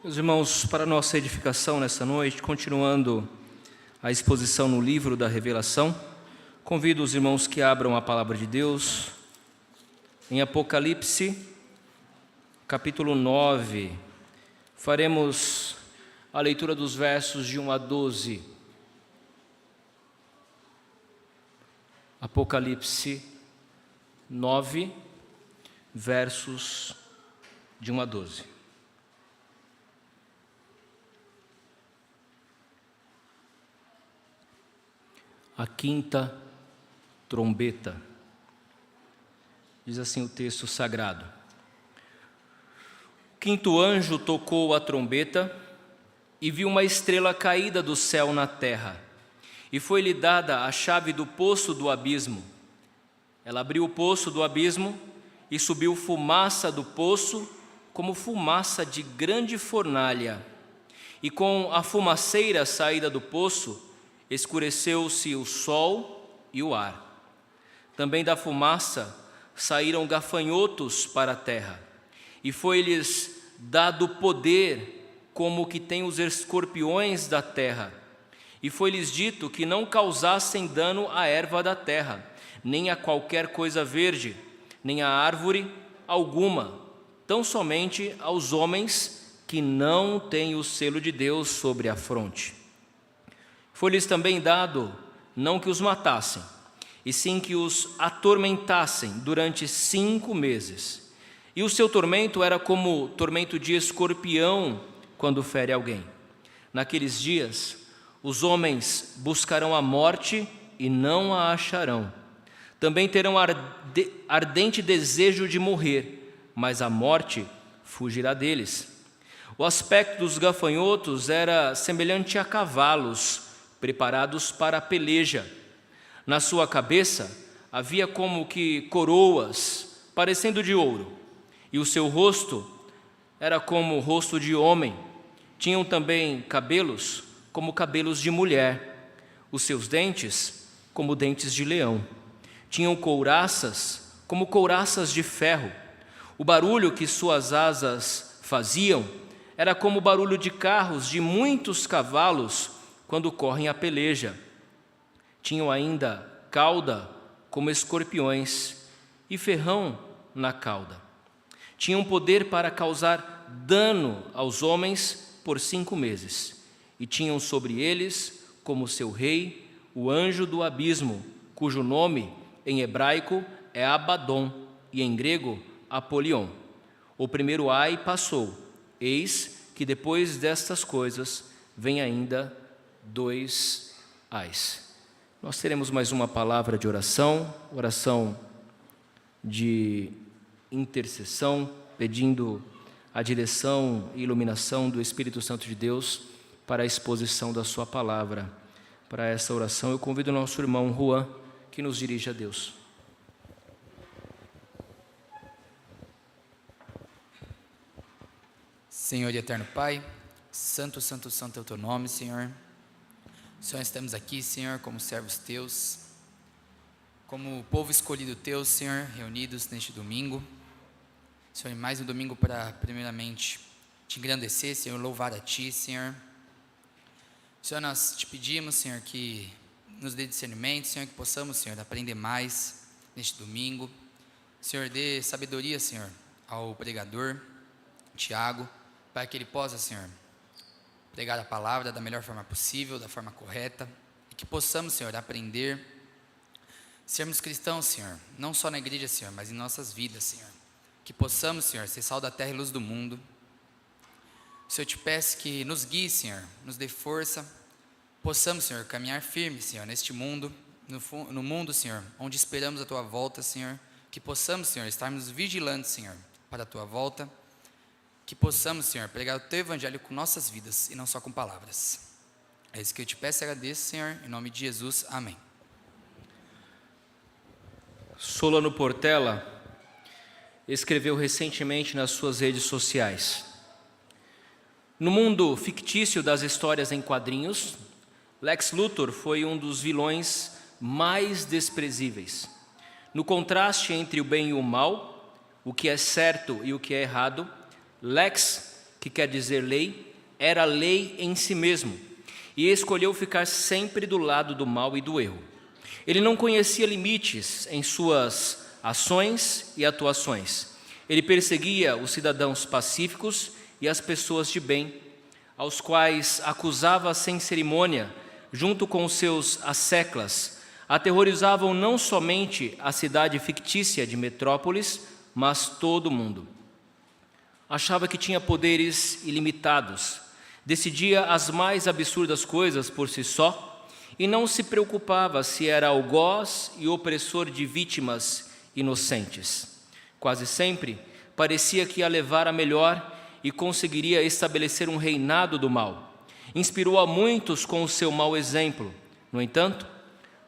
Meus irmãos, para nossa edificação nessa noite, continuando a exposição no livro da Revelação, convido os irmãos que abram a palavra de Deus em Apocalipse, capítulo 9. Faremos a leitura dos versos de 1 a 12. Apocalipse 9, versos de 1 a 12. A quinta trombeta. Diz assim o texto sagrado. O quinto anjo tocou a trombeta e viu uma estrela caída do céu na terra, e foi-lhe dada a chave do poço do abismo. Ela abriu o poço do abismo e subiu fumaça do poço, como fumaça de grande fornalha. E com a fumaceira saída do poço, escureceu-se o sol e o ar. Também da fumaça saíram gafanhotos para a terra, e foi-lhes dado poder como que tem os escorpiões da terra. E foi-lhes dito que não causassem dano à erva da terra, nem a qualquer coisa verde, nem a árvore alguma, tão somente aos homens que não têm o selo de Deus sobre a fronte. Foi-lhes também dado não que os matassem, e sim que os atormentassem durante 5 meses. E o seu tormento era como tormento de escorpião quando fere alguém. Naqueles dias, os homens buscarão a morte e não a acharão. Também terão ardente desejo de morrer, mas a morte fugirá deles. O aspecto dos gafanhotos era semelhante a cavalos preparados para a peleja. Na sua cabeça havia como que coroas, parecendo de ouro, e o seu rosto era como o rosto de homem. Tinham também cabelos como cabelos de mulher, os seus dentes como dentes de leão. Tinham couraças como couraças de ferro. O barulho que suas asas faziam era como o barulho de carros de muitos cavalos quando correm a peleja. Tinham ainda cauda como escorpiões e ferrão na cauda. Tinham poder para causar dano aos homens por 5 meses. E tinham sobre eles, como seu rei, o anjo do abismo, cujo nome em hebraico é Abaddon e em grego Apolion. O primeiro ai passou, eis que depois destas coisas vem ainda 2 ais. Nós teremos mais uma palavra de oração de intercessão, pedindo a direção e iluminação do Espírito Santo de Deus para a exposição da sua palavra. Para essa oração eu convido o nosso irmão Juan, que nos dirige a Deus. Senhor e eterno Pai, santo, santo, santo é o teu nome, Senhor. Senhor, estamos aqui, Senhor, como servos teus, como povo escolhido teu, Senhor, reunidos neste domingo. Senhor, mais um domingo para, primeiramente, te engrandecer, Senhor, louvar a Ti, Senhor. Senhor, nós te pedimos, Senhor, que nos dê discernimento, Senhor, que possamos, Senhor, aprender mais neste domingo. Senhor, dê sabedoria, Senhor, ao pregador, Tiago, para que ele possa, Senhor, pregar a palavra da melhor forma possível, da forma correta, e que possamos, Senhor, aprender, sermos cristãos, Senhor, não só na igreja, Senhor, mas em nossas vidas, Senhor. Que possamos, Senhor, ser sal da terra e luz do mundo. Senhor, eu te peço que nos guie, Senhor, nos dê força, possamos, Senhor, caminhar firme, Senhor, neste mundo, no mundo, Senhor, onde esperamos a Tua volta, Senhor. Que possamos, Senhor, estarmos vigilantes, Senhor, para a Tua volta. Que possamos, Senhor, pregar o Teu Evangelho com nossas vidas e não só com palavras. É isso que eu te peço e agradeço, Senhor, em nome de Jesus, amém. Solano Portela escreveu recentemente nas suas redes sociais: no mundo fictício das histórias em quadrinhos, Lex Luthor foi um dos vilões mais desprezíveis. No contraste entre o bem e o mal, o que é certo e o que é errado, Lex que quer dizer lei, era lei em si mesmo, e escolheu ficar sempre do lado do mal e do erro. Ele não conhecia limites em suas ações e atuações. Ele perseguia os cidadãos pacíficos e as pessoas de bem, aos quais acusava sem cerimônia, junto com seus asseclas. Aterrorizavam não somente a cidade fictícia de Metrópolis, mas todo o mundo. Achava que tinha poderes ilimitados, decidia as mais absurdas coisas por si só e não se preocupava se era algoz e opressor de vítimas inocentes. Quase sempre parecia que ia levar a melhor e conseguiria estabelecer um reinado do mal. Inspirou a muitos com o seu mau exemplo. No entanto,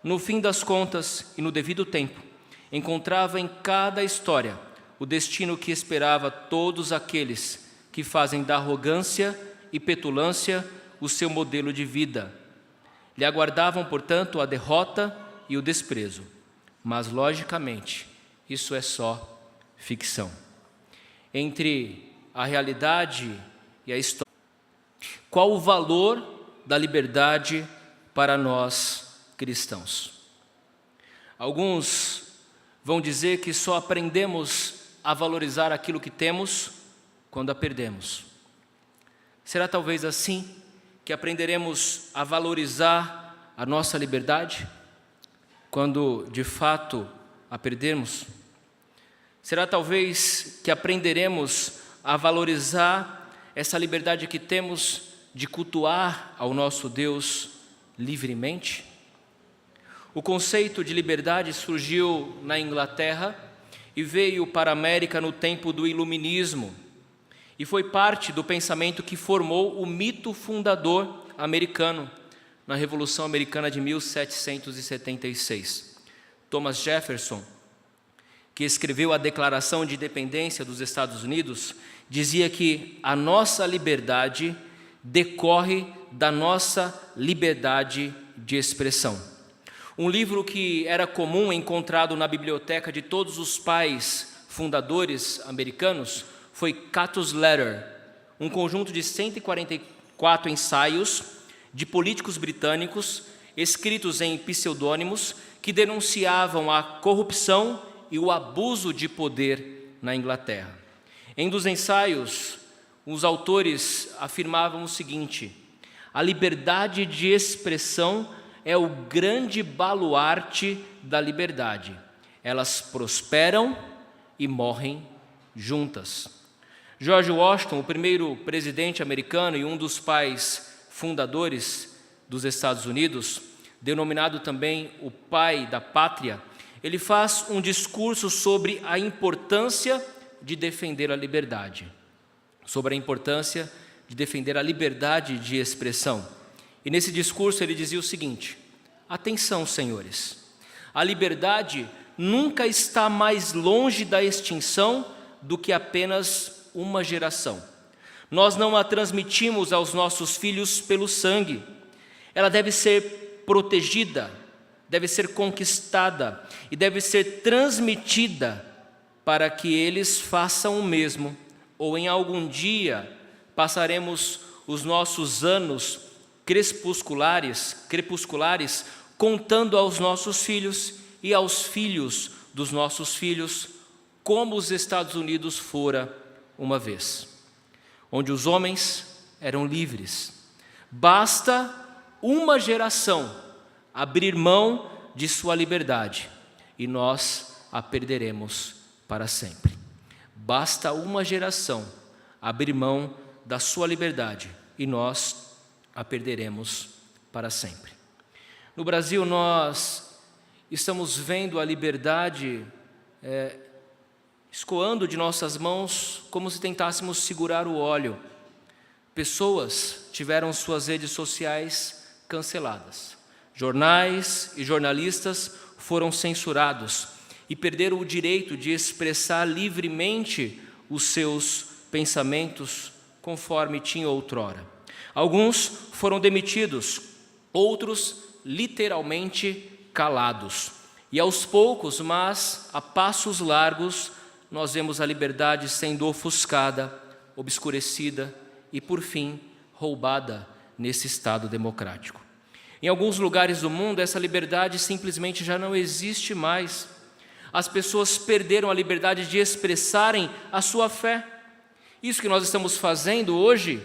no fim das contas e no devido tempo, encontrava em cada história o destino que esperava todos aqueles que fazem da arrogância e petulância o seu modelo de vida. Lhe aguardavam, portanto, a derrota e o desprezo. Mas, logicamente, isso é só ficção. Entre a realidade e a história, qual o valor da liberdade para nós cristãos? Alguns vão dizer que só aprendemos a valorizar aquilo que temos quando a perdemos. Será talvez assim que aprenderemos a valorizar a nossa liberdade quando de fato a perdermos? Será talvez que aprenderemos a valorizar essa liberdade que temos de cultuar ao nosso Deus livremente? O conceito de liberdade surgiu na Inglaterra e veio para a América no tempo do Iluminismo, e foi parte do pensamento que formou o mito fundador americano na Revolução Americana de 1776. Thomas Jefferson, que escreveu a Declaração de Independência dos Estados Unidos, dizia que a nossa liberdade decorre da nossa liberdade de expressão. Um livro que era comum encontrado na biblioteca de todos os pais fundadores americanos foi Cato's Letter, um conjunto de 144 ensaios de políticos britânicos escritos em pseudônimos que denunciavam a corrupção e o abuso de poder na Inglaterra. Em um dos ensaios, os autores afirmavam o seguinte: a liberdade de expressão é o grande baluarte da liberdade. Elas prosperam e morrem juntas. George Washington, o primeiro presidente americano e um dos pais fundadores dos Estados Unidos, denominado também o pai da pátria, ele faz um discurso sobre a importância de defender a liberdade, sobre a importância de defender a liberdade de expressão. E nesse discurso ele dizia o seguinte: atenção, senhores, a liberdade nunca está mais longe da extinção do que apenas uma geração. Nós não a transmitimos aos nossos filhos pelo sangue. Ela deve ser protegida, deve ser conquistada e deve ser transmitida para que eles façam o mesmo, ou em algum dia passaremos os nossos anos crepusculares, contando aos nossos filhos e aos filhos dos nossos filhos como os Estados Unidos fora uma vez, onde os homens eram livres. Basta uma geração abrir mão de sua liberdade e nós a perderemos para sempre. Basta uma geração abrir mão da sua liberdade e nós a perderemos para sempre. No Brasil, nós estamos vendo a liberdade escoando de nossas mãos como se tentássemos segurar o óleo. Pessoas tiveram suas redes sociais canceladas. Jornais e jornalistas foram censurados e perderam o direito de expressar livremente os seus pensamentos conforme tinham outrora. Alguns foram demitidos, outros literalmente calados. E aos poucos, mas a passos largos, nós vemos a liberdade sendo ofuscada, obscurecida e, por fim, roubada nesse Estado democrático. Em alguns lugares do mundo, essa liberdade simplesmente já não existe mais. As pessoas perderam a liberdade de expressarem a sua fé. Isso que nós estamos fazendo hoje,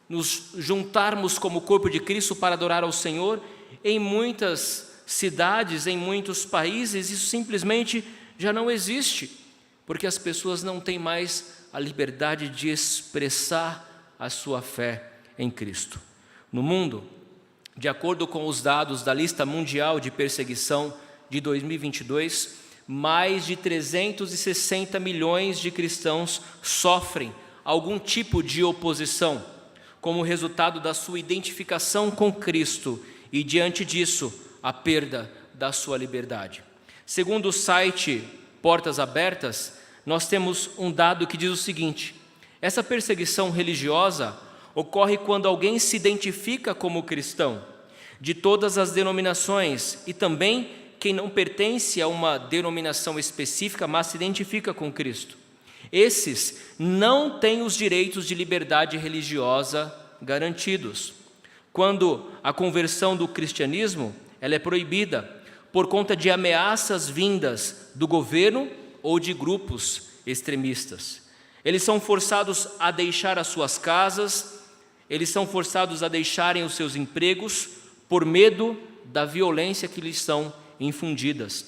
nos juntarmos como corpo de Cristo para adorar ao Senhor, em muitas cidades, em muitos países, isso simplesmente já não existe, porque as pessoas não têm mais a liberdade de expressar a sua fé em Cristo. No mundo, de acordo com os dados da lista mundial de perseguição de 2022, mais de 360 milhões de cristãos sofrem algum tipo de oposição, como resultado da sua identificação com Cristo e, diante disso, a perda da sua liberdade. Segundo o site Portas Abertas, nós temos um dado que diz o seguinte: essa perseguição religiosa ocorre quando alguém se identifica como cristão, de todas as denominações, e também quem não pertence a uma denominação específica, mas se identifica com Cristo. Esses não têm os direitos de liberdade religiosa garantidos. Quando a conversão do cristianismo ela é proibida por conta de ameaças vindas do governo ou de grupos extremistas. Eles são forçados a deixar as suas casas, eles são forçados a deixarem os seus empregos por medo da violência que lhes são infundidas.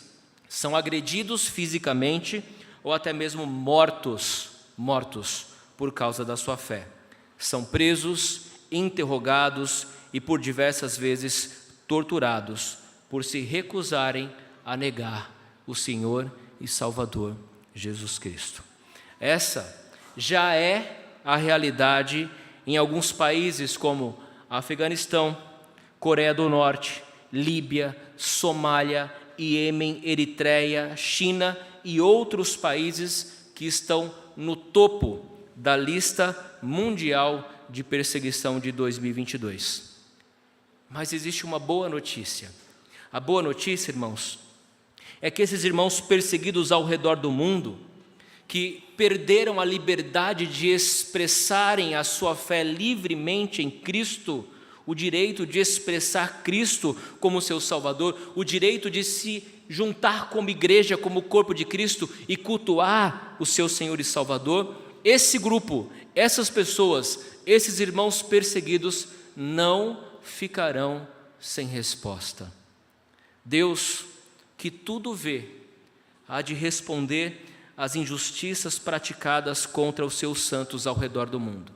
São agredidos fisicamente ou até mesmo mortos por causa da sua fé. São presos, interrogados e por diversas vezes torturados por se recusarem a negar o Senhor e Salvador Jesus Cristo. Essa já é a realidade em alguns países como Afeganistão, Coreia do Norte, Líbia, Somália, Iêmen, Eritreia, China e outros países que estão no topo da lista mundial de perseguição de 2022. Mas existe uma boa notícia. A boa notícia, irmãos, é que esses irmãos perseguidos ao redor do mundo, que perderam a liberdade de expressarem a sua fé livremente em Cristo, o direito de expressar Cristo como seu Salvador, o direito de se juntar como igreja, como corpo de Cristo e cultuar o seu Senhor e Salvador, esse grupo, essas pessoas, esses irmãos perseguidos não ficarão sem resposta. Deus, que tudo vê, há de responder às injustiças praticadas contra os seus santos ao redor do mundo.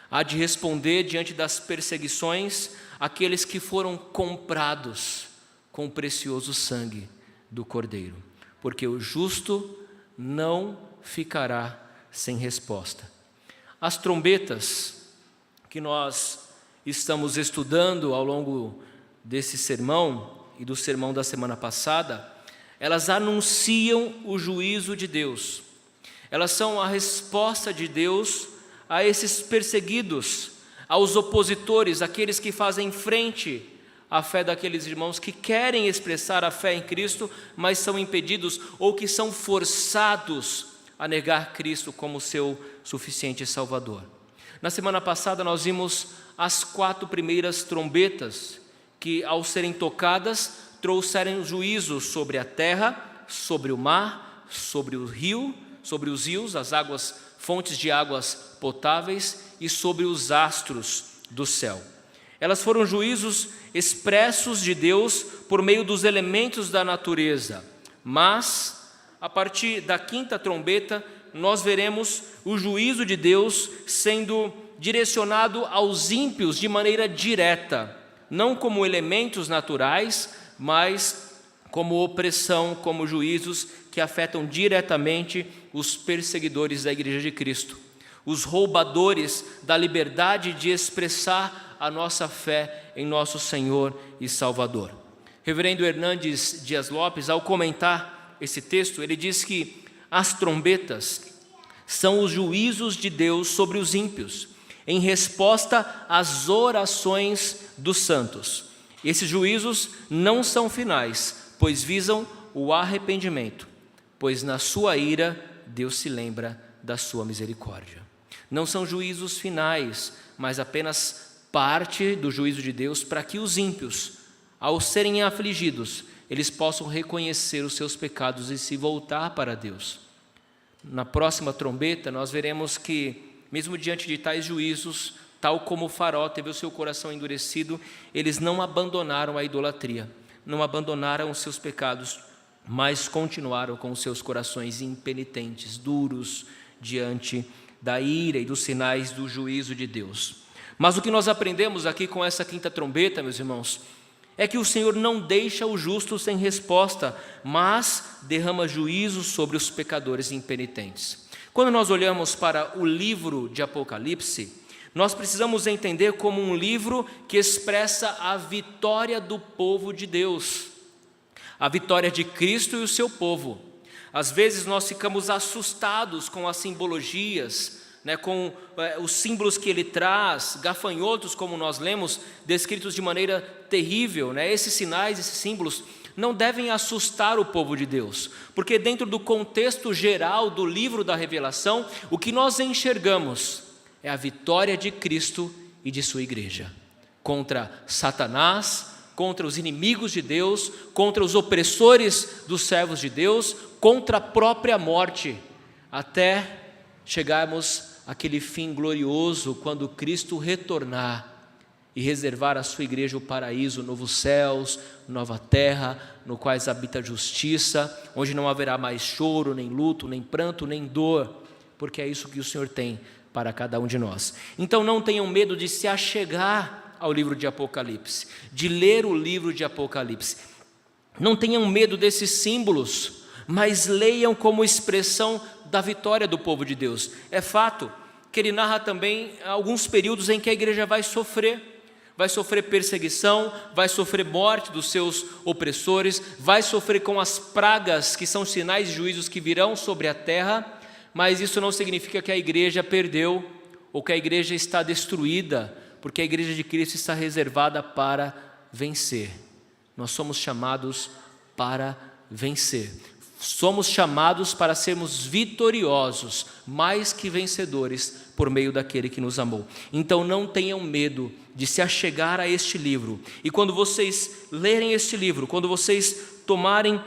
Há de responder diante das perseguições àqueles que foram comprados com o precioso sangue do Cordeiro, porque o justo não ficará sem resposta. As trombetas que nós estamos estudando ao longo desse sermão e do sermão da semana passada, elas anunciam o juízo de Deus. Elas são a resposta de Deus a esses perseguidos, aos opositores, aqueles que fazem frente à fé daqueles irmãos que querem expressar a fé em Cristo, mas são impedidos ou que são forçados a negar Cristo como seu suficiente Salvador. Na semana passada nós vimos as 4 primeiras trombetas que, ao serem tocadas, trouxeram juízo sobre a terra, sobre o mar, sobre o rio, sobre os rios, as águas, fontes de águas potáveis e sobre os astros do céu. Elas foram juízos expressos de Deus por meio dos elementos da natureza, mas a partir da 5ª trombeta nós veremos o juízo de Deus sendo direcionado aos ímpios de maneira direta, não como elementos naturais, mas como opressão, como juízos que afetam diretamente os perseguidores da Igreja de Cristo, os roubadores da liberdade de expressar a nossa fé em nosso Senhor e Salvador. Reverendo Hernandes Dias Lopes, ao comentar esse texto, ele diz que as trombetas são os juízos de Deus sobre os ímpios, em resposta às orações dos santos. Esses juízos não são finais, pois visam o arrependimento, pois na sua ira Deus se lembra da sua misericórdia. Não são juízos finais, mas apenas parte do juízo de Deus para que os ímpios, ao serem afligidos, eles possam reconhecer os seus pecados e se voltar para Deus. Na próxima trombeta, nós veremos que, mesmo diante de tais juízos, tal como o Faraó teve o seu coração endurecido, eles não abandonaram a idolatria, não abandonaram os seus pecados, mas continuaram com os seus corações impenitentes, duros, diante da ira e dos sinais do juízo de Deus. Mas o que nós aprendemos aqui com essa quinta trombeta, meus irmãos, é que o Senhor não deixa o justo sem resposta, mas derrama juízo sobre os pecadores impenitentes. Quando nós olhamos para o livro de Apocalipse, nós precisamos entender como um livro que expressa a vitória do povo de Deus, a vitória de Cristo e o seu povo. Às vezes nós ficamos assustados com as simbologias, com os símbolos que ele traz, gafanhotos, como nós lemos, descritos de maneira terrível. Esses sinais, esses símbolos, não devem assustar o povo de Deus, porque dentro do contexto geral do livro da Revelação, o que nós enxergamos é a vitória de Cristo e de sua igreja, contra Satanás, contra os inimigos de Deus, contra os opressores dos servos de Deus, contra a própria morte, até chegarmos àquele fim glorioso, quando Cristo retornar e reservar à sua igreja o paraíso, novos céus, nova terra, no quais habita a justiça, onde não haverá mais choro, nem luto, nem pranto, nem dor, porque é isso que o Senhor tem para cada um de nós. Então não tenham medo de se achegar ao livro de Apocalipse, de ler o livro de Apocalipse. Não tenham medo desses símbolos, mas leiam como expressão da vitória do povo de Deus. É fato que ele narra também alguns períodos em que a igreja vai sofrer perseguição, vai sofrer morte dos seus opressores, vai sofrer com as pragas que são sinais de juízos que virão sobre a terra, mas isso não significa que a igreja perdeu ou que a igreja está destruída, porque a igreja de Cristo está reservada para vencer. Nós somos chamados para vencer. Somos chamados para sermos vitoriosos, mais que vencedores, por meio daquele que nos amou. Então não tenham medo de se achegar a este livro. E quando vocês lerem este livro, quando vocês tomarem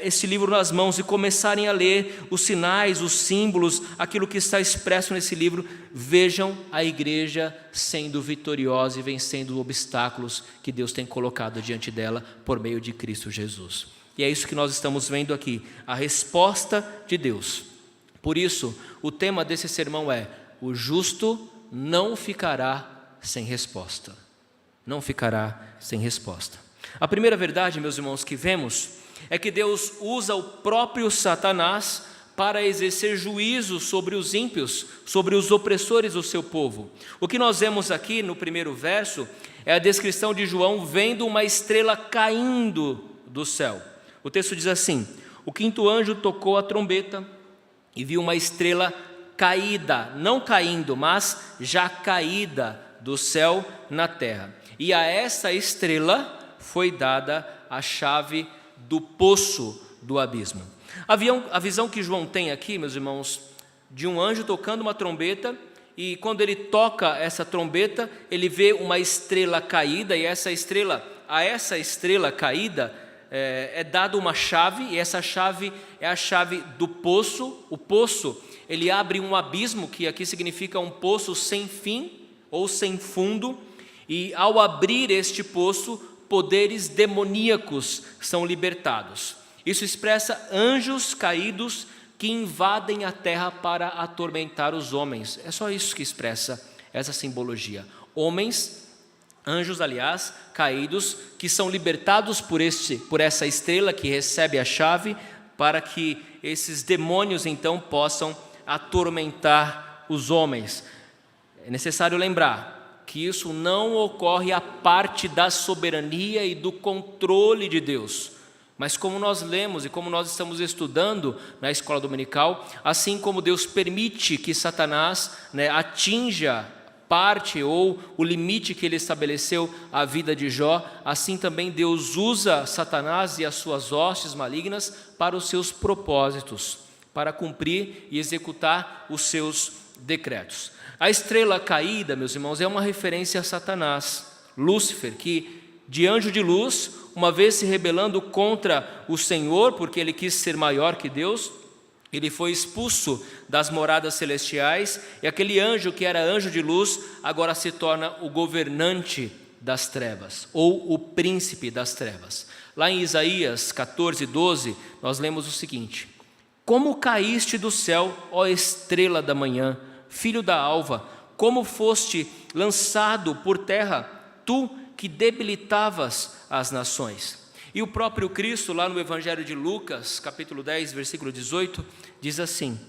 esse livro nas mãos e começarem a ler os sinais, os símbolos, aquilo que está expresso nesse livro, vejam a igreja sendo vitoriosa e vencendo obstáculos que Deus tem colocado diante dela por meio de Cristo Jesus. E é isso que nós estamos vendo aqui, a resposta de Deus. Por isso, o tema desse sermão é: o justo não ficará sem resposta. Não ficará sem resposta. A primeira verdade, meus irmãos, que vemos é que Deus usa o próprio Satanás para exercer juízo sobre os ímpios, sobre os opressores do seu povo. O que nós vemos aqui no primeiro verso é a descrição de João vendo uma estrela caindo do céu. O texto diz assim: o quinto anjo tocou a trombeta e viu uma estrela caída, não caindo, mas já caída do céu na terra. E a essa estrela foi dada a chave do poço do abismo. A visão que João tem aqui, meus irmãos, de um anjo tocando uma trombeta, e quando ele toca essa trombeta, ele vê uma estrela caída, e a essa estrela caída é dada uma chave, e essa chave é a chave do poço. O poço, ele abre um abismo, que aqui significa um poço sem fim ou sem fundo, e ao abrir este poço, poderes demoníacos são libertados. Isso expressa anjos caídos que invadem a terra para atormentar os homens. É só isso que expressa essa simbologia. Anjos, aliás, caídos, que são libertados por essa estrela que recebe a chave, para que esses demônios então possam atormentar os homens. É necessário lembrar que isso não ocorre a parte da soberania e do controle de Deus, mas como nós lemos e como nós estamos estudando na escola dominical, assim como Deus permite que Satanás atinja parte ou o limite que ele estabeleceu à vida de Jó, assim também Deus usa Satanás e as suas hostes malignas para os seus propósitos, para cumprir e executar os seus decretos. A estrela caída, meus irmãos, é uma referência a Satanás, Lúcifer, que de anjo de luz, uma vez se rebelando contra o Senhor, porque ele quis ser maior que Deus, ele foi expulso das moradas celestiais, e aquele anjo que era anjo de luz, agora se torna o governante das trevas, ou o príncipe das trevas. Lá em Isaías 14:12, nós lemos o seguinte: como caíste do céu, ó estrela da manhã, filho da alva, como foste lançado por terra, tu que debilitavas as nações. E o próprio Cristo, lá no Evangelho de Lucas, capítulo 10, versículo 18, diz assim: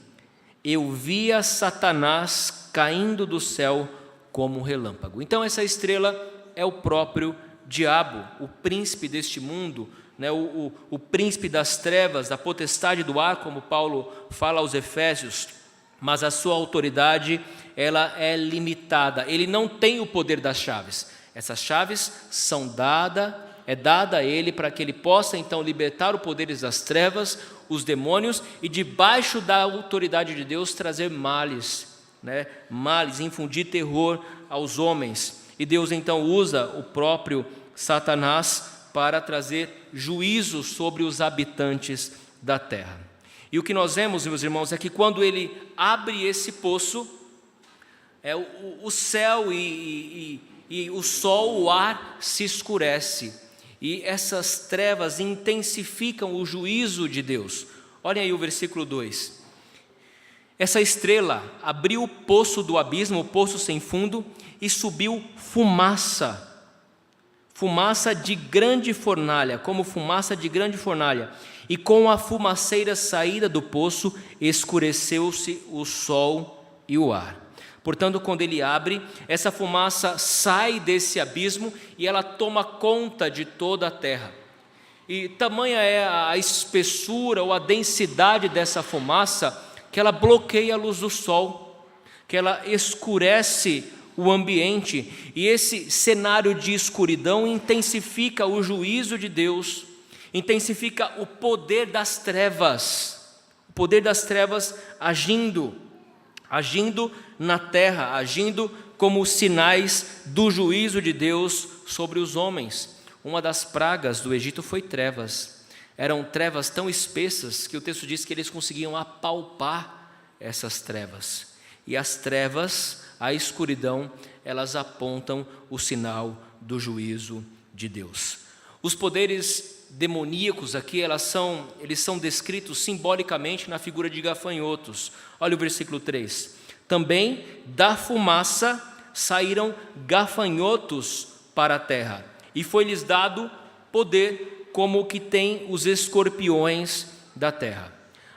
eu via Satanás caindo do céu como um relâmpago. Então essa estrela é o próprio diabo, o príncipe deste mundo, né? o príncipe das trevas, da potestade do ar, como Paulo fala aos Efésios, mas a sua autoridade ela é limitada, ele não tem o poder das chaves. Essas chaves são dada a ele para que ele possa então libertar os poderes das trevas, os demônios, e debaixo da autoridade de Deus trazer males, infundir terror aos homens. E Deus então usa o próprio Satanás para trazer juízo sobre os habitantes da terra. E o que nós vemos, meus irmãos, é que quando ele abre esse poço, o céu e o sol, o ar se escurece, e essas trevas intensificam o juízo de Deus. Olhem aí o versículo 2. Essa estrela abriu o poço do abismo, o poço sem fundo, e subiu fumaça de grande fornalha, como fumaça de grande fornalha, e com a fumaceira saída do poço, escureceu-se o sol e o ar. Portanto, quando ele abre, essa fumaça sai desse abismo e ela toma conta de toda a terra. E tamanha é a espessura ou a densidade dessa fumaça que ela bloqueia a luz do sol, que ela escurece o ambiente, e esse cenário de escuridão intensifica o juízo de Deus, intensifica o poder das trevas, agindo na terra, agindo como sinais do juízo de Deus sobre os homens. Uma das pragas do Egito foi trevas. Eram trevas tão espessas que o texto diz que eles conseguiam apalpar essas trevas. E as trevas, a escuridão, elas apontam o sinal do juízo de Deus. Os poderes demoníacos aqui, eles são descritos simbolicamente na figura de gafanhotos. Olha o versículo 3. Também da fumaça saíram gafanhotos para a terra, e foi-lhes dado poder como o que tem os escorpiões da terra.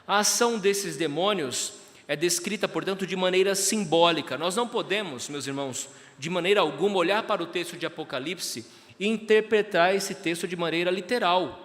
A ação desses demônios é descrita, portanto, de maneira simbólica. Nós não podemos, meus irmãos, de maneira alguma olhar para o texto de Apocalipse e interpretar esse texto de maneira literal.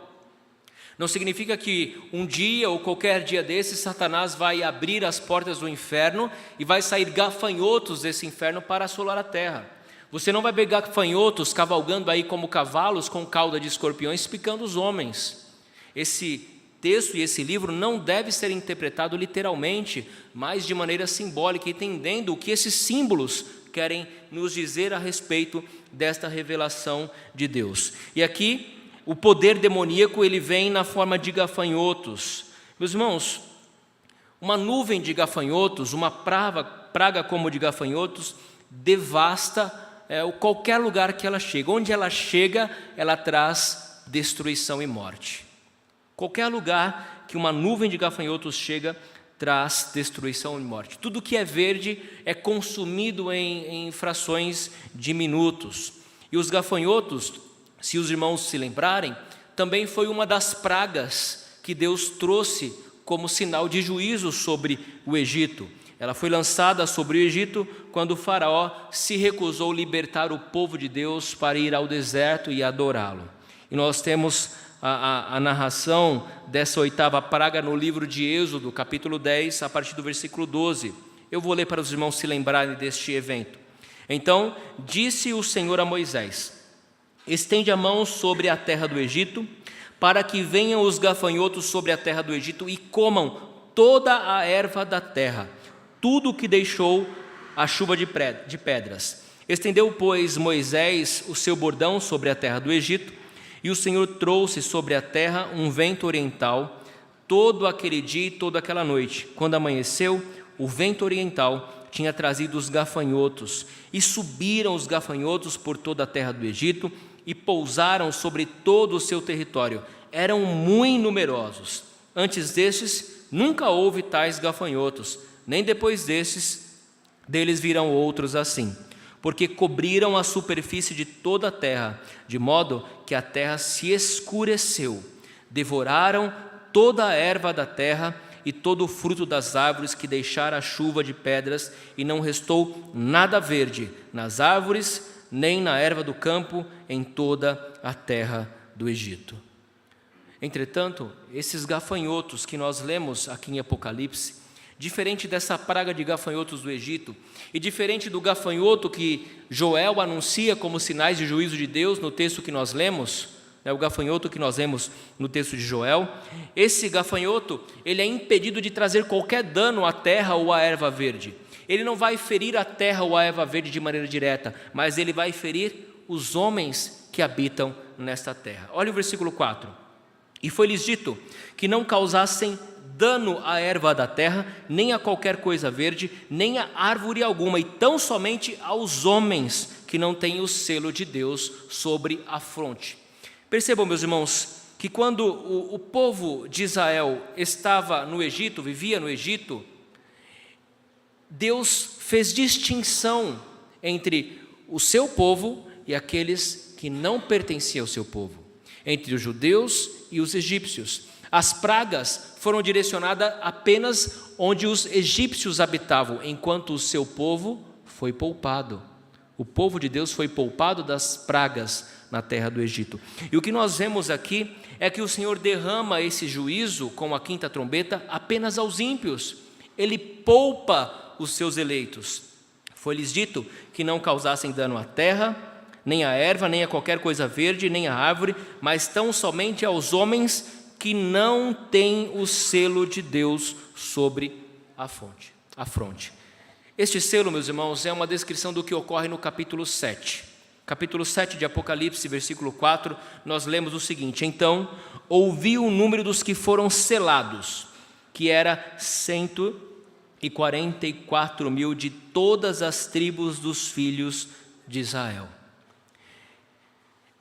Não significa que um dia ou qualquer dia desses Satanás vai abrir as portas do inferno e vai sair gafanhotos desse inferno para assolar a terra. Você não vai ver gafanhotos cavalgando aí como cavalos com cauda de escorpiões picando os homens. Esse texto e esse livro não deve ser interpretado literalmente, mas de maneira simbólica, entendendo o que esses símbolos querem nos dizer a respeito desta revelação de Deus. E aqui o poder demoníaco ele vem na forma de gafanhotos. Meus irmãos, uma nuvem de gafanhotos, uma praga como de gafanhotos, devasta qualquer lugar que ela chega. Onde ela chega, ela traz destruição e morte. Qualquer lugar que uma nuvem de gafanhotos chega, traz destruição e morte. Tudo que é verde é consumido em frações de minutos. E os gafanhotos, se os irmãos se lembrarem, também foi uma das pragas que Deus trouxe como sinal de juízo sobre o Egito. Ela foi lançada sobre o Egito quando o faraó se recusou libertar o povo de Deus para ir ao deserto e adorá-lo. E nós temos a narração dessa oitava praga no livro de Êxodo, capítulo 10, a partir do versículo 12. Eu vou ler para os irmãos se lembrarem deste evento. Então disse o Senhor a Moisés: estende a mão sobre a terra do Egito, para que venham os gafanhotos sobre a terra do Egito e comam toda a erva da terra, tudo o que deixou a chuva de pedras. Estendeu, pois, Moisés o seu bordão sobre a terra do Egito, e o Senhor trouxe sobre a terra um vento oriental todo aquele dia e toda aquela noite. Quando amanheceu, o vento oriental tinha trazido os gafanhotos, e subiram os gafanhotos por toda a terra do Egito e pousaram sobre todo o seu território. Eram muito numerosos. Antes destes, nunca houve tais gafanhotos, nem depois deles virão outros assim, porque cobriram a superfície de toda a terra, de modo que a terra se escureceu. Devoraram toda a erva da terra e todo o fruto das árvores que deixara a chuva de pedras, e não restou nada verde nas árvores, nem na erva do campo, em toda a terra do Egito. Entretanto, esses gafanhotos que nós lemos aqui em Apocalipse, diferente dessa praga de gafanhotos do Egito, e diferente do gafanhoto que Joel anuncia como sinais de juízo de Deus no texto que nós lemos, o gafanhoto que nós lemos no texto de Joel, esse gafanhoto, ele é impedido de trazer qualquer dano à terra ou à erva verde. Ele não vai ferir a terra ou a erva verde de maneira direta, mas ele vai ferir os homens que habitam nesta terra. Olha o versículo 4. E foi-lhes dito que não causassem dano à erva da terra, nem a qualquer coisa verde, nem a árvore alguma, e tão somente aos homens que não têm o selo de Deus sobre a fronte. Percebam, meus irmãos, que quando o povo de Israel estava no Egito, vivia no Egito, Deus fez distinção entre o seu povo e aqueles que não pertenciam ao seu povo, entre os judeus e os egípcios. As pragas foram direcionadas apenas onde os egípcios habitavam, enquanto o seu povo foi poupado. O povo de Deus foi poupado das pragas na terra do Egito. E o que nós vemos aqui é que o Senhor derrama esse juízo com a quinta trombeta apenas aos ímpios. Ele poupa os seus eleitos. Foi-lhes dito que não causassem dano à terra, nem à erva, nem a qualquer coisa verde, nem à árvore, mas tão somente aos homens que não têm o selo de Deus sobre a fronte. Este selo, meus irmãos, é uma descrição do que ocorre no capítulo 7. Capítulo 7 de Apocalipse, versículo 4, nós lemos o seguinte: então ouvi o número dos que foram selados, que era 144.000 de todas as tribos dos filhos de Israel.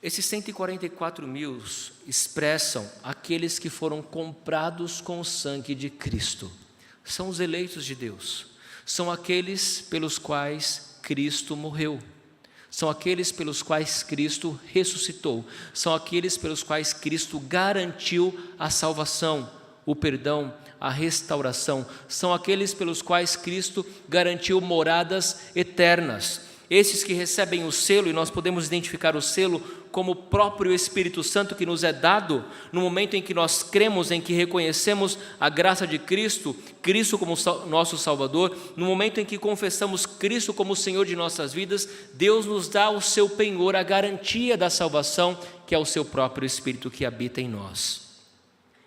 Esses 144.000 expressam aqueles que foram comprados com o sangue de Cristo. São os eleitos de Deus. São aqueles pelos quais Cristo morreu. São aqueles pelos quais Cristo ressuscitou. São aqueles pelos quais Cristo garantiu a salvação, o perdão, a restauração. São aqueles pelos quais Cristo garantiu moradas eternas. Esses que recebem o selo, e nós podemos identificar o selo como o próprio Espírito Santo que nos é dado no momento em que nós cremos, em que reconhecemos a graça de Cristo, Cristo como nosso Salvador, no momento em que confessamos Cristo como o Senhor de nossas vidas, Deus nos dá o seu penhor, a garantia da salvação, que é o seu próprio Espírito que habita em nós.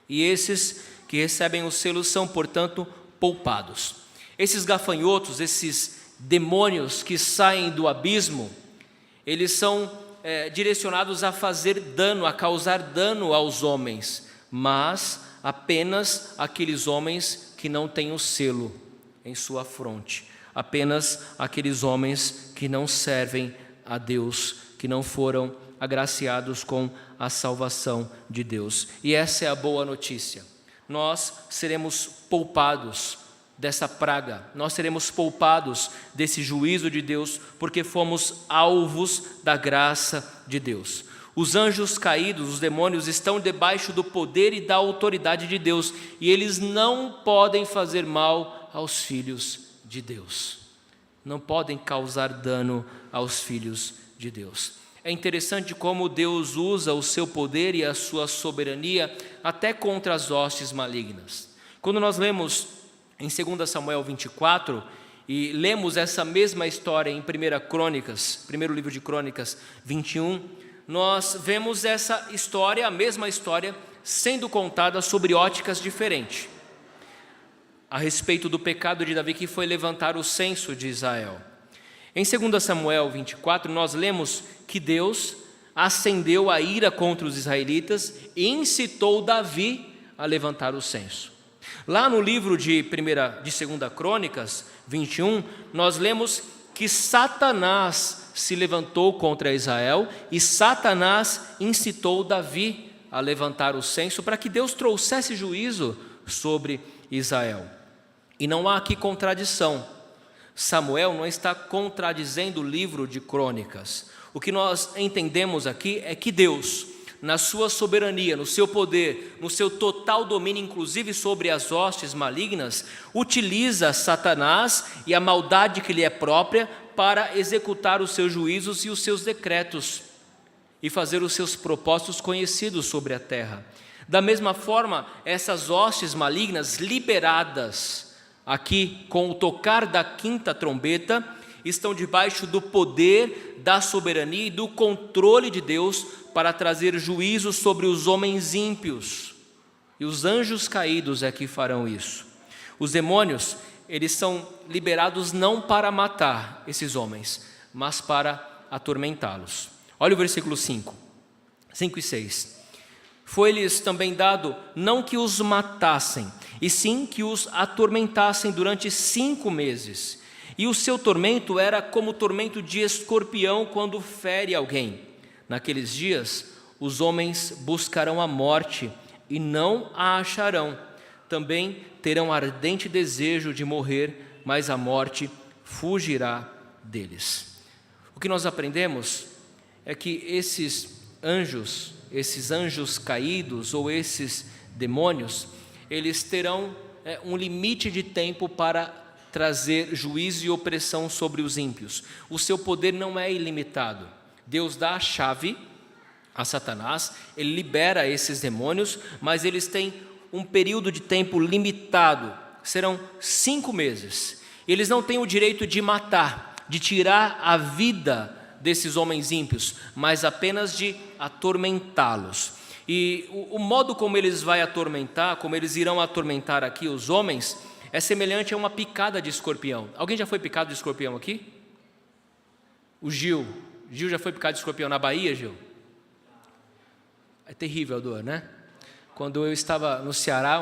E esses que recebem o selo são, portanto, poupados. Esses gafanhotos, esses demônios que saem do abismo, eles são direcionados a fazer dano, a causar dano aos homens, mas apenas aqueles homens que não têm o selo em sua fronte, apenas aqueles homens que não servem a Deus, que não foram agraciados com a salvação de Deus. E essa é a boa notícia: nós seremos poupados dessa praga, nós seremos poupados desse juízo de Deus, porque fomos alvos da graça de Deus. Os anjos caídos, os demônios, estão debaixo do poder e da autoridade de Deus, e eles não podem fazer mal aos filhos de Deus, não podem causar dano aos filhos de Deus. É interessante como Deus usa o seu poder e a sua soberania até contra as hostes malignas. Quando nós lemos em 2 Samuel 24, e lemos essa mesma história em 1 Crônicas, primeiro livro de Crônicas 21, nós vemos essa história, a mesma história, sendo contada sobre óticas diferentes. a respeito do pecado de Davi, que foi levantar o censo de Israel. Em 2 Samuel 24, nós lemos que Deus acendeu a ira contra os israelitas e incitou Davi a levantar o censo. Lá no livro de 2 Crônicas 21, nós lemos que Satanás se levantou contra Israel e Satanás incitou Davi a levantar o censo para que Deus trouxesse juízo sobre Israel. E não há aqui contradição. Samuel não está contradizendo o livro de Crônicas. O que nós entendemos aqui é que Deus, na sua soberania, no seu poder, no seu total domínio, inclusive sobre as hostes malignas, utiliza Satanás e a maldade que lhe é própria para executar os seus juízos e os seus decretos e fazer os seus propósitos conhecidos sobre a terra. Da mesma forma, essas hostes malignas liberadas aqui com o tocar da quinta trombeta estão debaixo do poder, da soberania e do controle de Deus para trazer juízo sobre os homens ímpios. E os anjos caídos é que farão isso. Os demônios, eles são liberados não para matar esses homens, mas para atormentá-los. Olha o versículo 5 e 6. Foi-lhes também dado não que os matassem, e sim que os atormentassem durante 5 meses. E o seu tormento era como o tormento de escorpião quando fere alguém. Naqueles dias, os homens buscarão a morte e não a acharão. Também terão ardente desejo de morrer, mas a morte fugirá deles. O que nós aprendemos é que esses anjos caídos ou esses demônios, eles terão um limite de tempo para trazer juízo e opressão sobre os ímpios. O seu poder não é ilimitado. Deus dá a chave a Satanás, ele libera esses demônios, mas eles têm um período de tempo limitado, serão 5 meses. Eles não têm o direito de matar, de tirar a vida desses homens ímpios, mas apenas de atormentá-los. E o modo como eles vão atormentar, como eles irão atormentar aqui os homens, é semelhante a uma picada de escorpião. Alguém já foi picado de escorpião aqui? O Gil já foi picado de escorpião na Bahia, Gil? É terrível a dor, né? Quando eu estava no Ceará,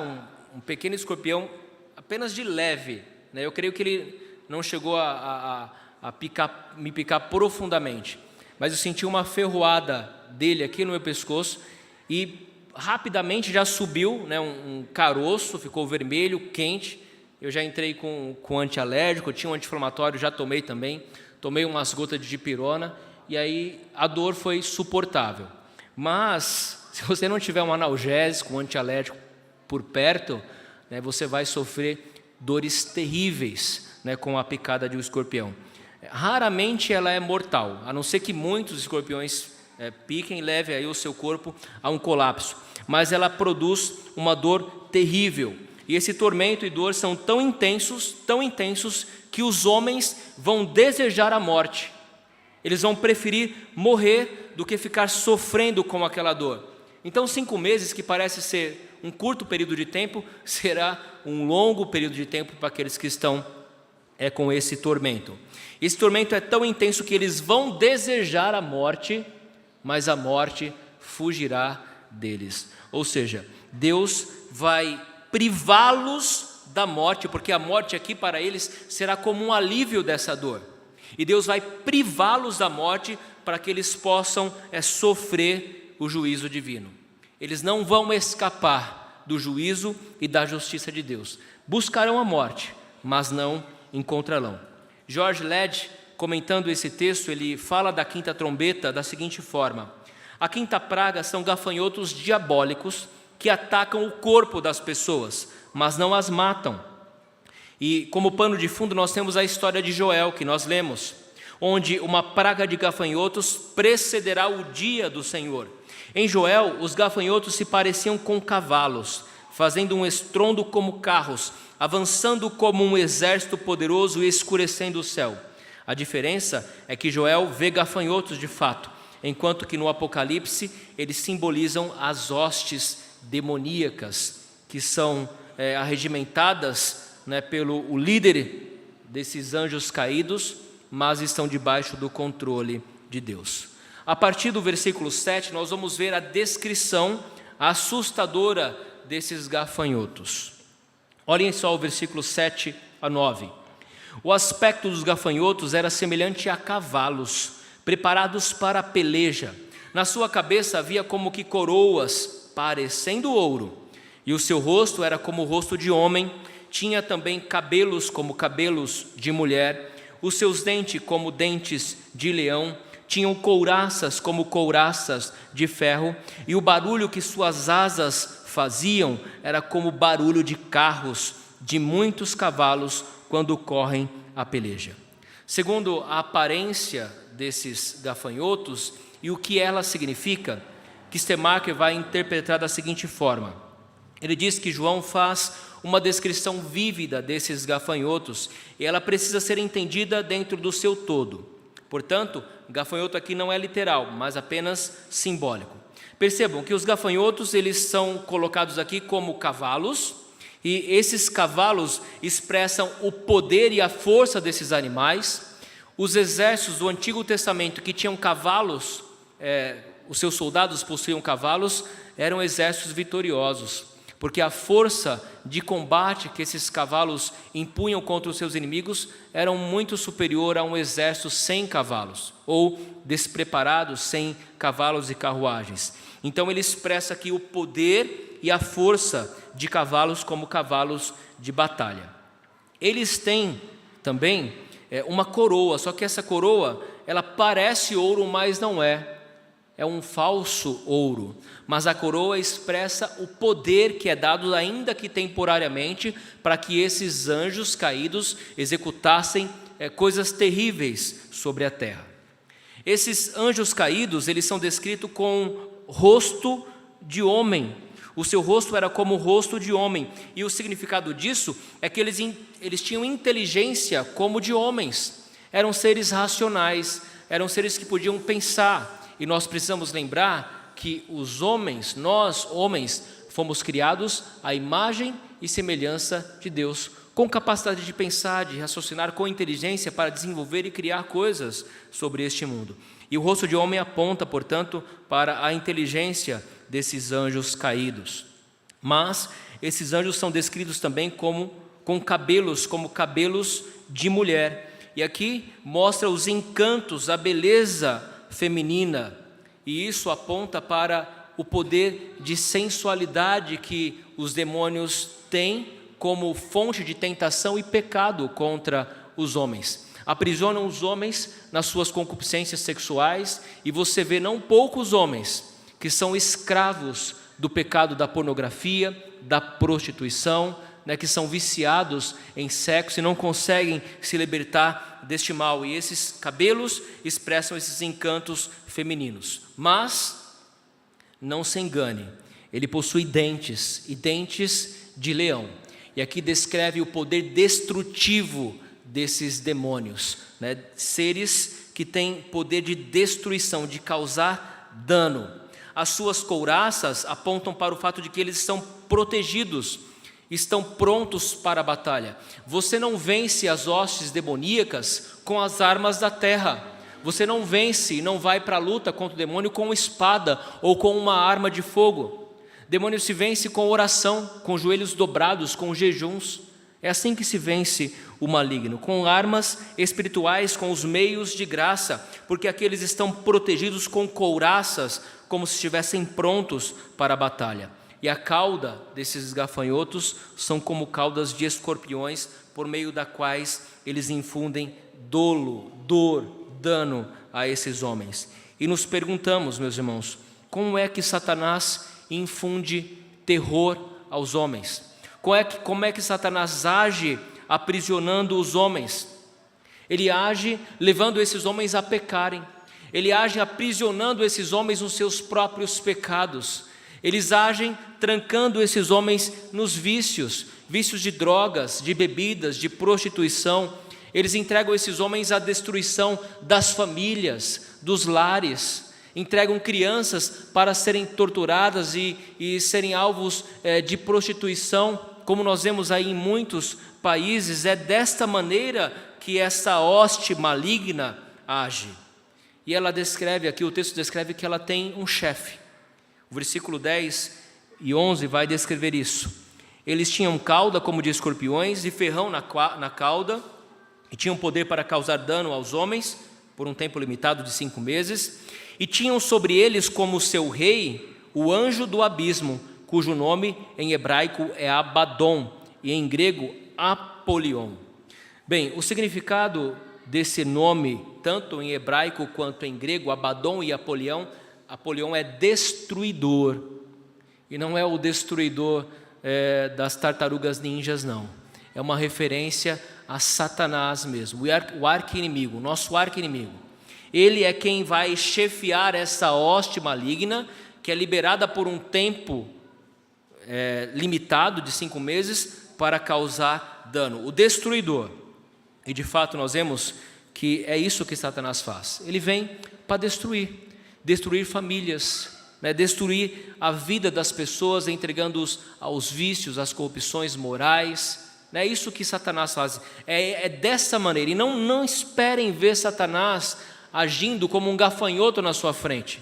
um pequeno escorpião, apenas de leve, né? Eu creio que ele não chegou a me picar profundamente, mas eu senti uma ferroada dele aqui no meu pescoço e rapidamente já subiu, né, um caroço, ficou vermelho, quente. Eu já entrei com antialérgico, tinha um anti-inflamatório, já tomei também, tomei umas gotas de dipirona e aí a dor foi suportável. Mas se você não tiver um analgésico, um antialérgico por perto, né, você vai sofrer dores terríveis, né, com a picada de um escorpião. Raramente ela é mortal, a não ser que muitos escorpiões piquem e levem aí o seu corpo a um colapso. Mas ela produz uma dor terrível. E esse tormento e dor são tão intensos, que os homens vão desejar a morte. Eles vão preferir morrer do que ficar sofrendo com aquela dor. Então 5 meses, que parece ser um curto período de tempo, será um longo período de tempo para aqueles que estão com esse tormento. Esse tormento é tão intenso que eles vão desejar a morte, mas a morte fugirá deles. Ou seja, Deus vai privá-los da morte, porque a morte aqui para eles será como um alívio dessa dor. E Deus vai privá-los da morte para que eles possam sofrer o juízo divino. Eles não vão escapar do juízo e da justiça de Deus. Buscarão a morte, mas não encontrarão. George Led, comentando esse texto, ele fala da quinta trombeta da seguinte forma: a quinta praga são gafanhotos diabólicos que atacam o corpo das pessoas, mas não as matam. E como pano de fundo nós temos a história de Joel, que nós lemos, onde uma praga de gafanhotos precederá o dia do Senhor. Em Joel, os gafanhotos se pareciam com cavalos, fazendo um estrondo como carros, avançando como um exército poderoso e escurecendo o céu. A diferença é que Joel vê gafanhotos de fato, enquanto que no Apocalipse eles simbolizam as hostes demoníacas que são arregimentadas né, pelo o líder desses anjos caídos, mas estão debaixo do controle de Deus. A partir do versículo 7, nós vamos ver a descrição assustadora desses gafanhotos. Olhem só o versículo 7 a 9. O aspecto dos gafanhotos era semelhante a cavalos, preparados para a peleja. Na sua cabeça havia como que coroas, parecendo ouro, e o seu rosto era como o rosto de homem, tinha também cabelos como cabelos de mulher, os seus dentes como dentes de leão, tinham couraças como couraças de ferro, e o barulho que suas asas faziam era como barulho de carros, de muitos cavalos, quando correm a peleja. Segundo a aparência desses gafanhotos e o que ela significa, Kistemaker vai interpretar da seguinte forma. Ele diz que João faz uma descrição vívida desses gafanhotos e ela precisa ser entendida dentro do seu todo. Portanto, gafanhoto aqui não é literal, mas apenas simbólico. Percebam que os gafanhotos eles são colocados aqui como cavalos, e esses cavalos expressam o poder e a força desses animais. Os exércitos do Antigo Testamento que tinham cavalos, os seus soldados possuíam cavalos, eram exércitos vitoriosos, porque a força de combate que esses cavalos impunham contra os seus inimigos era muito superior a um exército sem cavalos, ou despreparados sem cavalos e carruagens. Então ele expressa aqui o poder e a força de cavalos como cavalos de batalha. Eles têm também uma coroa, só que essa coroa, ela parece ouro, mas não é. É um falso ouro, mas a coroa expressa o poder que é dado, ainda que temporariamente, para que esses anjos caídos executassem coisas terríveis sobre a terra. Esses anjos caídos, eles são descritos com rosto de homem. O seu rosto era como o rosto de homem, e o significado disso é que eles tinham inteligência como de homens, eram seres racionais, eram seres que podiam pensar. E nós precisamos lembrar que os homens, nós homens, fomos criados à imagem e semelhança de Deus, com capacidade de pensar, de raciocinar, com inteligência para desenvolver e criar coisas sobre este mundo. E o rosto de homem aponta, portanto, para a inteligência desses anjos caídos. Mas esses anjos são descritos também com cabelos, como cabelos de mulher. E aqui mostra os encantos, a beleza feminina, e isso aponta para o poder de sensualidade que os demônios têm como fonte de tentação e pecado contra os homens. Aprisionam os homens nas suas concupiscências sexuais, e você vê não poucos homens que são escravos do pecado da pornografia, da prostituição, que são viciados em sexo e não conseguem se libertar deste mal. E esses cabelos expressam esses encantos femininos. Mas, não se engane, ele possui dentes, e dentes de leão. E aqui descreve o poder destrutivo desses demônios, seres que têm poder de destruição, de causar dano. As suas couraças apontam para o fato de que eles são protegidos, estão prontos para a batalha. Você não vence as hostes demoníacas com as armas da terra. Você não vence e não vai para a luta contra o demônio com espada ou com uma arma de fogo. Demônio se vence com oração, com joelhos dobrados, com jejuns. É assim que se vence o maligno, com armas espirituais, com os meios de graça, porque aqueles estão protegidos com couraças, como se estivessem prontos para a batalha. E a cauda desses gafanhotos são como caudas de escorpiões, por meio da quais eles infundem dolo, dor, dano a esses homens. E nos perguntamos, meus irmãos, como é que Satanás infunde terror aos homens? Como é que Satanás age aprisionando os homens? Ele age levando esses homens a pecarem. Ele age aprisionando esses homens nos seus próprios pecados. Eles agem trancando esses homens nos vícios de drogas, de bebidas, de prostituição. Eles entregam esses homens à destruição das famílias, dos lares. Entregam crianças para serem torturadas e serem alvos de prostituição, como nós vemos aí em muitos países, é desta maneira que essa hoste maligna age. E ela descreve aqui, o texto descreve que ela tem um chefe. O versículo 10 e 11 vai descrever isso. Eles tinham cauda como de escorpiões e ferrão na cauda, e tinham poder para causar dano aos homens, por um tempo limitado de 5 meses, e tinham sobre eles como seu rei o anjo do abismo, cujo nome em hebraico é Abaddon, e em grego Apolion. Bem, o significado desse nome, tanto em hebraico quanto em grego, Abaddon e Apolion é destruidor, e não é o destruidor das tartarugas ninjas, não. É uma referência a Satanás mesmo, o arqui-inimigo, o nosso arqui-inimigo. Ele é quem vai chefiar essa hoste maligna, que é liberada por um tempo limitado de 5 meses para causar dano, o destruidor. E de fato nós vemos que é isso que Satanás faz. Ele vem para destruir famílias, destruir a vida das pessoas, entregando-os aos vícios, às corrupções morais. É isso que Satanás faz, é dessa maneira. E não esperem ver Satanás agindo como um gafanhoto na sua frente,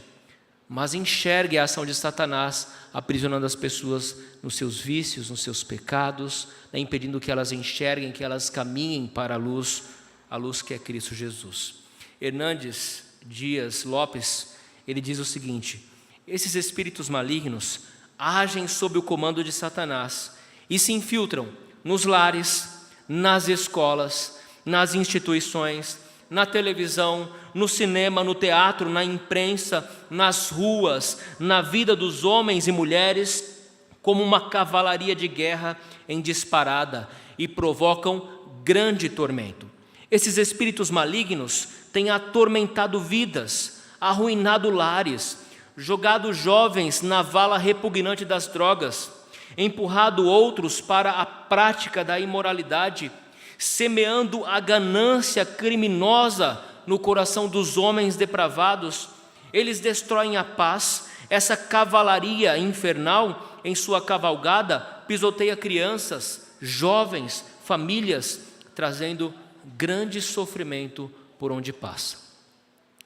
mas enxergue a ação de Satanás aprisionando as pessoas nos seus vícios, nos seus pecados, impedindo que elas enxerguem, que elas caminhem para a luz que é Cristo Jesus. Hernandes Dias Lopes, ele diz o seguinte: esses espíritos malignos agem sob o comando de Satanás e se infiltram nos lares, nas escolas, nas instituições, na televisão, no cinema, no teatro, na imprensa, nas ruas, na vida dos homens e mulheres, como uma cavalaria de guerra em disparada, e provocam grande tormento. Esses espíritos malignos têm atormentado vidas, arruinado lares, jogado jovens na vala repugnante das drogas, empurrado outros para a prática da imoralidade, semeando a ganância criminosa no coração dos homens depravados. Eles destroem a paz. Essa cavalaria infernal, em sua cavalgada, pisoteia crianças, jovens, famílias, trazendo grande sofrimento por onde passa.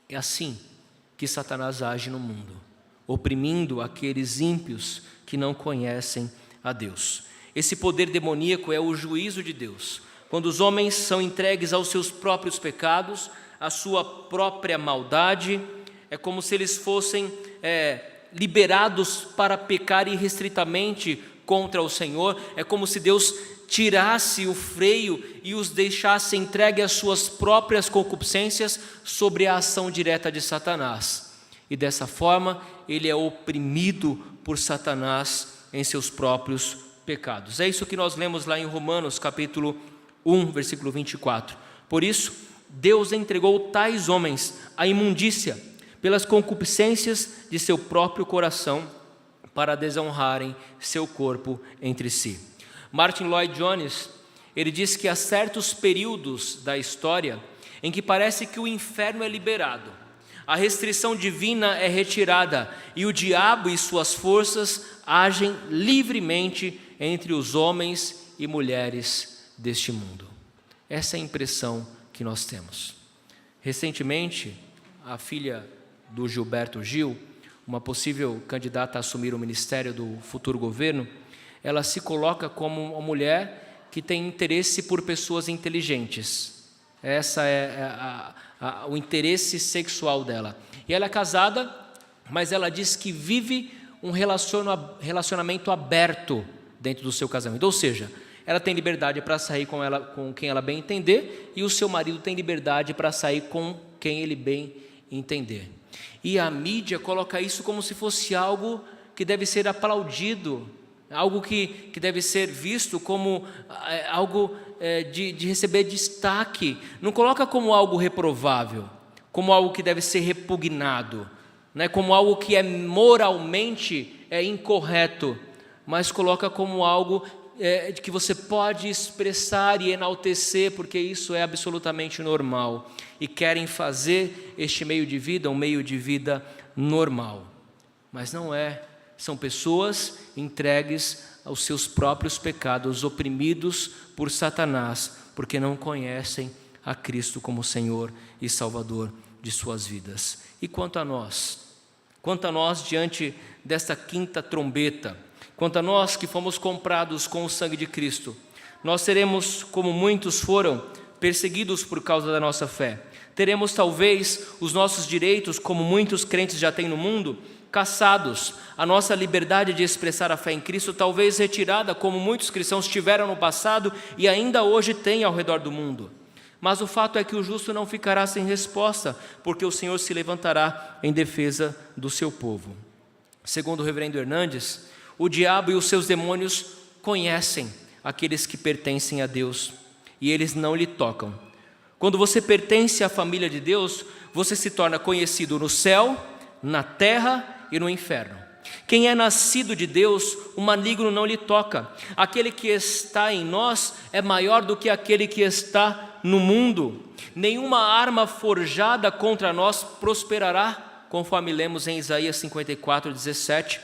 É assim que Satanás age no mundo, oprimindo aqueles ímpios que não conhecem a Deus. Esse poder demoníaco é o juízo de Deus. Quando os homens são entregues aos seus próprios pecados, à sua própria maldade, é como se eles fossem liberados para pecar irrestritamente contra o Senhor. É como se Deus tirasse o freio e os deixasse entregue às suas próprias concupiscências sobre a ação direta de Satanás. E dessa forma, ele é oprimido por Satanás em seus próprios pecados. É isso que nós lemos lá em Romanos capítulo 1, versículo 24. Por isso, Deus entregou tais homens à imundícia pelas concupiscências de seu próprio coração, para desonrarem seu corpo entre si. Martin Lloyd Jones, ele diz que há certos períodos da história em que parece que o inferno é liberado, a restrição divina é retirada e o diabo e suas forças agem livremente entre os homens e mulheres deste mundo. Essa é a impressão que nós temos. Recentemente, a filha do Gilberto Gil, uma possível candidata a assumir o ministério do futuro governo, ela se coloca como uma mulher que tem interesse por pessoas inteligentes. Essa é o interesse sexual dela. E ela é casada, mas ela diz que vive um relacionamento aberto dentro do seu casamento. Ou seja, ela tem liberdade para sair com quem ela bem entender, e o seu marido tem liberdade para sair com quem ele bem entender. E a mídia coloca isso como se fosse algo que deve ser aplaudido, algo que deve ser visto como algo de receber destaque. Não coloca como algo reprovável, como algo que deve ser repugnado, como algo que é moralmente incorreto, mas coloca como algo que você pode expressar e enaltecer, porque isso é absolutamente normal. E querem fazer este meio de vida um meio de vida normal. Mas não é. São pessoas entregues aos seus próprios pecados, oprimidos por Satanás, porque não conhecem a Cristo como Senhor e Salvador de suas vidas. E quanto a nós diante desta quinta trombeta, quanto a nós que fomos comprados com o sangue de Cristo, nós seremos, como muitos foram, perseguidos por causa da nossa fé. Teremos talvez os nossos direitos, como muitos crentes já têm no mundo, cassados, a nossa liberdade de expressar a fé em Cristo talvez retirada, como muitos cristãos tiveram no passado e ainda hoje têm ao redor do mundo. Mas o fato é que o justo não ficará sem resposta, porque o Senhor se levantará em defesa do seu povo. Segundo o reverendo Hernandes, o diabo e os seus demônios conhecem aqueles que pertencem a Deus e eles não lhe tocam. Quando você pertence à família de Deus, você se torna conhecido no céu, na terra e no inferno. Quem é nascido de Deus, o maligno não lhe toca. Aquele que está em nós é maior do que aquele que está no mundo. Nenhuma arma forjada contra nós prosperará, conforme lemos em Isaías 54:17.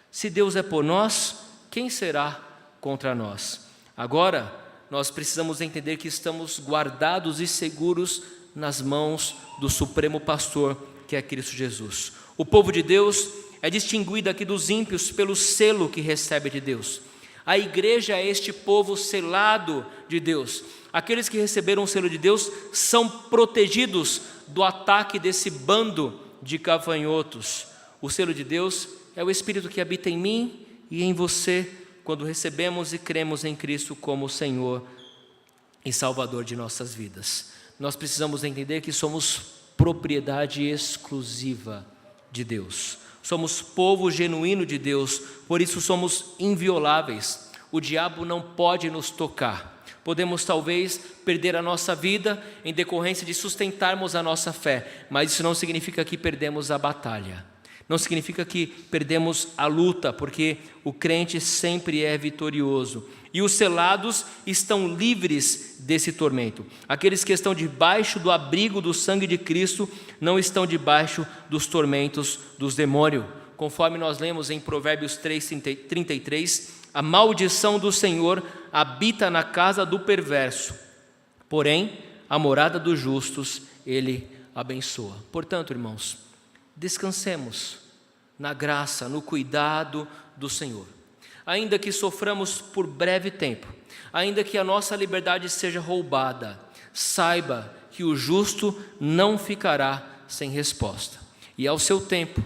Se Deus é por nós, quem será contra nós? Agora, nós precisamos entender que estamos guardados e seguros nas mãos do Supremo Pastor, que é Cristo Jesus. O povo de Deus é distinguido aqui dos ímpios pelo selo que recebe de Deus. A igreja é este povo selado de Deus. Aqueles que receberam o selo de Deus são protegidos do ataque desse bando de gafanhotos. O selo de Deus é o Espírito que habita em mim e em você, quando recebemos e cremos em Cristo como Senhor e Salvador de nossas vidas. Nós precisamos entender que somos propriedade exclusiva de Deus. Somos povo genuíno de Deus, por isso somos invioláveis. O diabo não pode nos tocar. Podemos talvez perder a nossa vida em decorrência de sustentarmos a nossa fé, mas isso não significa que perdemos a batalha. Não significa que perdemos a luta, porque o crente sempre é vitorioso. E os selados estão livres desse tormento. Aqueles que estão debaixo do abrigo do sangue de Cristo não estão debaixo dos tormentos dos demônios. Conforme nós lemos em Provérbios 3:33, a maldição do Senhor habita na casa do perverso, porém a morada dos justos Ele abençoa. Portanto, irmãos, descansemos na graça, no cuidado do Senhor. Ainda que soframos por breve tempo, ainda que a nossa liberdade seja roubada, saiba que o justo não ficará sem resposta. E ao seu tempo,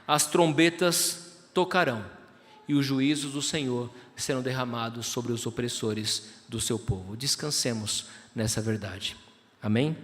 as trombetas tocarão e os juízos do Senhor serão derramados sobre os opressores do seu povo. Descansemos nessa verdade. Amém?